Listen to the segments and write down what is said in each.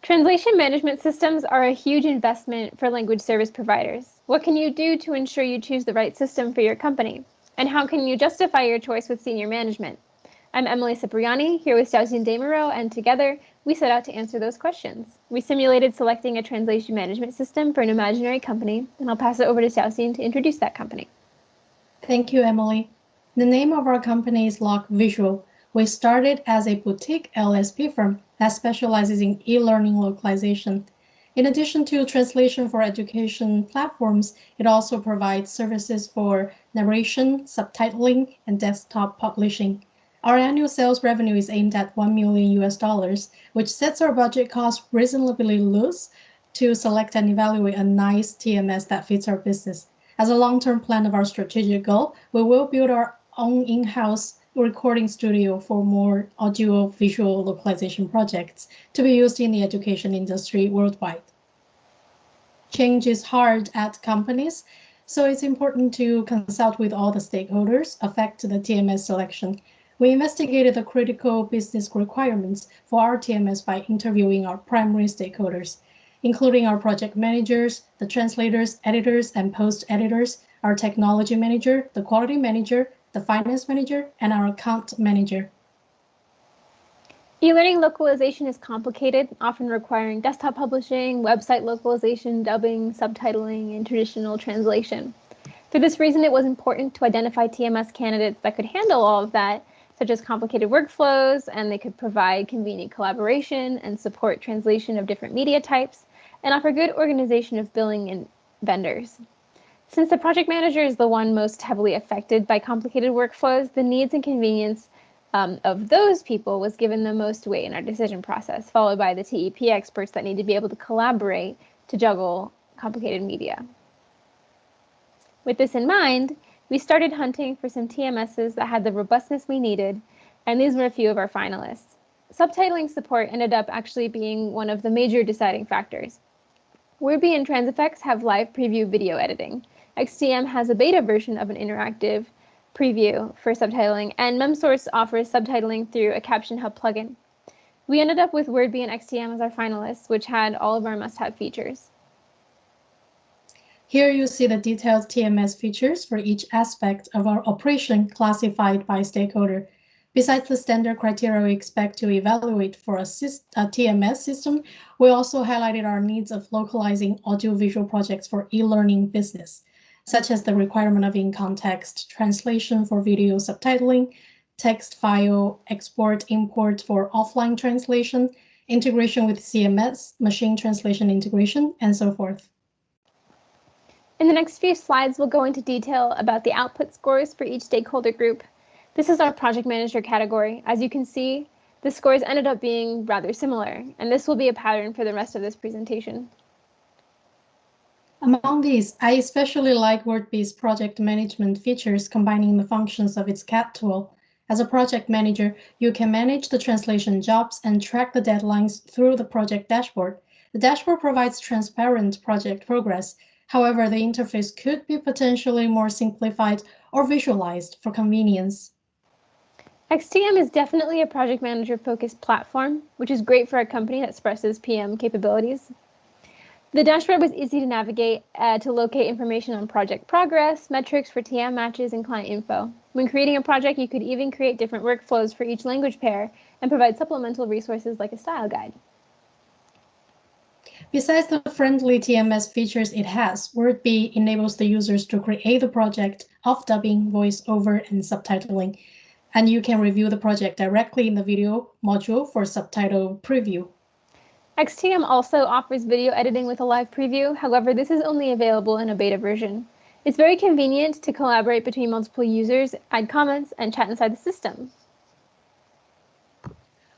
Translation management systems are a huge investment for language service providers. What can you do to ensure you choose the right system for your company? And how can you justify your choice with senior management? I'm Emily Cipriani, here with Xiaoxin Demiro, and together we set out to answer those questions. We simulated selecting a translation management system for an imaginary company, and I'll pass it over to Xiaoxin to introduce that company. Thank you, Emily. The name of our company is Lock Visual. We started as a boutique LSP firm that specializes in e-learning localization. In addition to translation for education platforms, it also provides services for narration, subtitling, and desktop publishing. Our annual sales revenue is aimed at $1 million, which sets our budget cost reasonably loose to select and evaluate a nice TMS that fits our business. As a long-term plan of our strategic goal, we will build our own in-house recording studio for more audio-visual localization projects to be used in the education industry worldwide. Change is hard at companies, so it's important to consult with all the stakeholders affected the TMS selection. We investigated the critical business requirements for our TMS by interviewing our primary stakeholders, including our project managers, the translators, editors, and post-editors, our technology manager, the quality manager, the finance manager, and our account manager. E-learning localization is complicated, often requiring desktop publishing, website localization, dubbing, subtitling, and traditional translation. For this reason, it was important to identify TMS candidates that could handle all of that, such as complicated workflows, and they could provide convenient collaboration and support translation of different media types, and offer good organization of billing and vendors. Since the project manager is the one most heavily affected by complicated workflows, the needs and convenience of those people was given the most weight in our decision process, followed by the TEP experts that need to be able to collaborate to juggle complicated media. With this in mind, we started hunting for some TMSs that had the robustness we needed, and these were a few of our finalists. Subtitling support ended up actually being one of the major deciding factors. Wordbee and Transifex have live preview video editing. XTM has a beta version of an interactive preview for subtitling, and MemSource offers subtitling through a Caption Hub plugin. We ended up with Wordbee and XTM as our finalists, which had all of our must-have features. Here you see the detailed TMS features for each aspect of our operation classified by stakeholder. Besides the standard criteria we expect to evaluate for a TMS system, we also highlighted our needs of localizing audiovisual projects for e-learning business, such as the requirement of in-context translation for video subtitling, text file export-import for offline translation, integration with CMS, machine translation integration, and so forth. In the next few slides, we'll go into detail about the output scores for each stakeholder group. This is our project manager category. As you can see, the scores ended up being rather similar, and this will be a pattern for the rest of this presentation. Among these, I especially like Wordbee's project management features combining the functions of its CAT tool. As a project manager, you can manage the translation jobs and track the deadlines through the project dashboard. The dashboard provides transparent project progress. However, the interface could be potentially more simplified or visualized for convenience. XTM is definitely a project manager-focused platform, which is great for a company that expresses PM capabilities. The dashboard was easy to navigate to locate information on project progress, metrics for TM matches, and client info. When creating a project, you could even create different workflows for each language pair and provide supplemental resources like a style guide. Besides the friendly TMS features it has, Wordbee enables the users to create the project of dubbing, voiceover, and subtitling, and you can review the project directly in the video module for subtitle preview. XTM also offers video editing with a live preview. However, this is only available in a beta version. It's very convenient to collaborate between multiple users, add comments, and chat inside the system.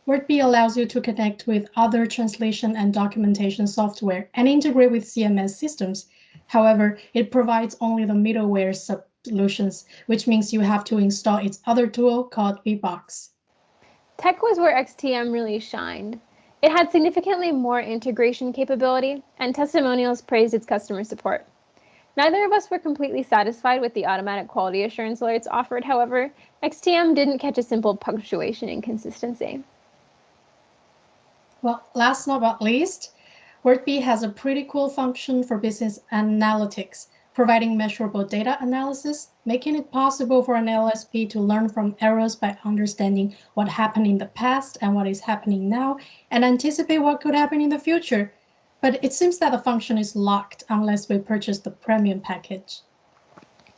Wordbee allows you to connect with other translation and documentation software and integrate with CMS systems. However, it provides only the middleware solutions, which means you have to install its other tool called VBox. Tech was where XTM really shined. It had significantly more integration capability, and testimonials praised its customer support. Neither of us were completely satisfied with the automatic quality assurance alerts offered. However, XTM didn't catch a simple punctuation inconsistency. Well, last but not least, WordBee has a pretty cool function for business analytics, providing measurable data analysis, making it possible for an LSP to learn from errors by understanding what happened in the past and what is happening now, and anticipate what could happen in the future. But it seems that the function is locked unless we purchase the premium package.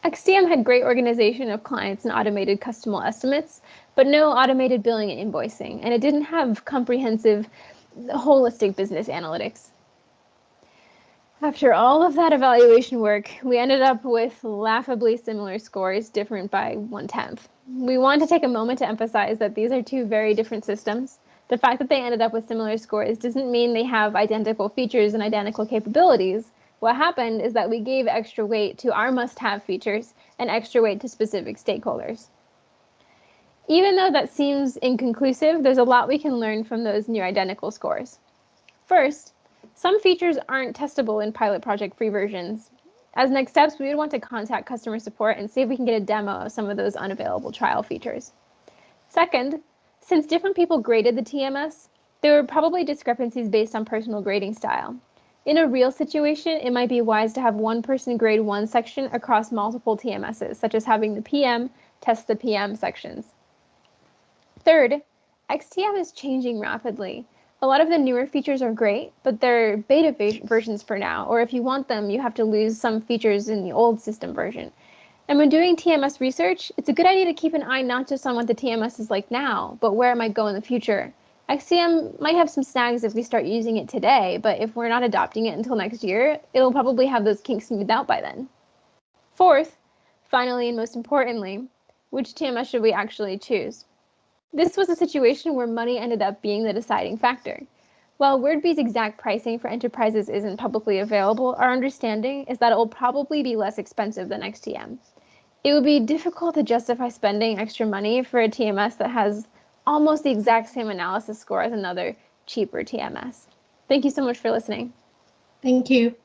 XTM had great organization of clients and automated customer estimates, but no automated billing and invoicing, and it didn't have comprehensive, holistic business analytics. After all of that evaluation work, we ended up with laughably similar scores, different by 1/10. We want to take a moment to emphasize that these are two very different systems. The fact that they ended up with similar scores doesn't mean they have identical features and identical capabilities. What happened is that we gave extra weight to our must-have features and extra weight to specific stakeholders. Even though that seems inconclusive, there's a lot we can learn from those near identical scores. First, some features aren't testable in pilot project free versions. As next steps, we would want to contact customer support and see if we can get a demo of some of those unavailable trial features. Second, since different people graded the TMS, there were probably discrepancies based on personal grading style. In a real situation, it might be wise to have one person grade one section across multiple TMSs, such as having the PM test the PM sections. Third, XTM is changing rapidly. A lot of the newer features are great, but they're beta versions for now, or if you want them, you have to lose some features in the old system version. And when doing TMS research, it's a good idea to keep an eye not just on what the TMS is like now, but where it might go in the future. XTM might have some snags if we start using it today, but if we're not adopting it until next year, it'll probably have those kinks smoothed out by then. Fourth, finally and most importantly, which TMS should we actually choose? This was a situation where money ended up being the deciding factor. While WordBee's exact pricing for enterprises isn't publicly available, our understanding is that it will probably be less expensive than XTM. It would be difficult to justify spending extra money for a TMS that has almost the exact same analysis score as another cheaper TMS. Thank you so much for listening. Thank you.